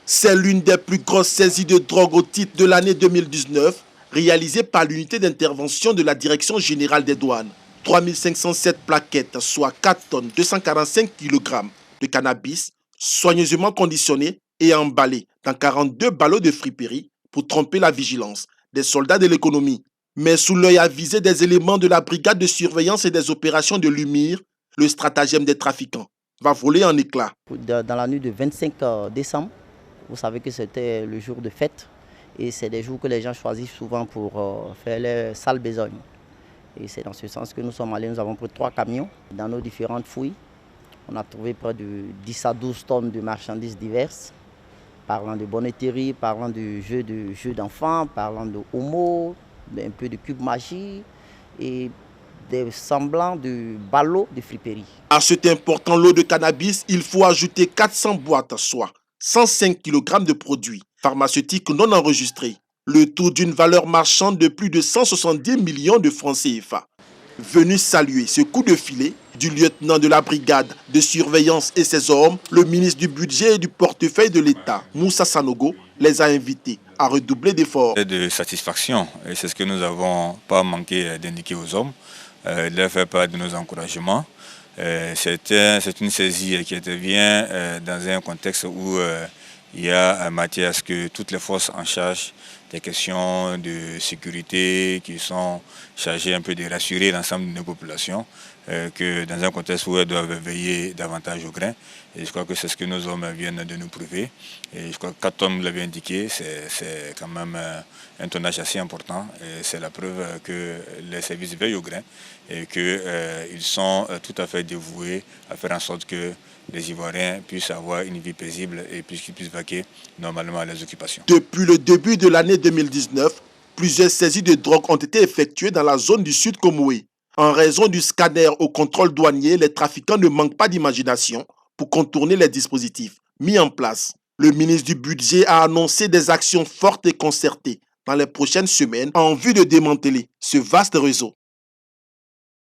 C'est l'une des plus grosses saisies de drogue au titre de l'année 2019, réalisée par l'unité d'intervention de la Direction générale des douanes. 3507 plaquettes, soit 4 tonnes 245 kg de cannabis, soigneusement conditionnées et emballées dans 42 ballots de friperie pour tromper la vigilance des soldats de l'économie. Mais sous l'œil avisé des éléments de la brigade de surveillance et des opérations de l'UMIR, le stratagème des trafiquants va voler en éclats. Dans la nuit du 25 décembre, vous savez que c'était le jour de fête et c'est des jours que les gens choisissent souvent pour faire les sales besognes. Et c'est dans ce sens que nous sommes allés, nous avons pris 3 camions dans nos différentes fouilles. On a trouvé près de 10 à 12 tonnes de marchandises diverses, parlant de bonneterie, parlant de jeux d'enfants, parlant de homo, un peu de cube magie et des semblants de ballots de friperie. À cet important lot de cannabis, il faut ajouter 400 boîtes, soit 105 kg de produits pharmaceutiques non enregistrés, le tout d'une valeur marchande de plus de 170 millions de francs CFA. Venu saluer ce coup de filet du lieutenant de la brigade de surveillance et ses hommes, le ministre du budget et du portefeuille de l'État, Moussa Sanogo, les a invités à redoubler d'efforts. De satisfaction, et c'est ce que nous n'avons pas manqué d'indiquer aux hommes, de leur faire part de nos encouragements. C'est une saisie qui intervient dans un contexte où il y a matière à ce que toutes les forces en charge des questions de sécurité qui sont chargées un peu de rassurer l'ensemble de nos populations, que dans un contexte où elles doivent veiller davantage au grain. Et je crois que c'est ce que nos hommes viennent de nous prouver. Et je crois que 4 tonnes, vous l'avez indiqué, c'est quand même un tonnage assez important. Et c'est la preuve que les services veillent au grain et qu'ils sont tout à fait dévoués à faire en sorte que les Ivoiriens puissent avoir une vie paisible et qu'ils puissent vaquer normalement à leurs occupations. Depuis le début de l'année 2019, plusieurs saisies de drogue ont été effectuées dans la zone du Sud Comoé. En raison du scanner au contrôle douanier, les trafiquants ne manquent pas d'imagination pour contourner les dispositifs mis en place. Le ministre du Budget a annoncé des actions fortes et concertées dans les prochaines semaines en vue de démanteler ce vaste réseau.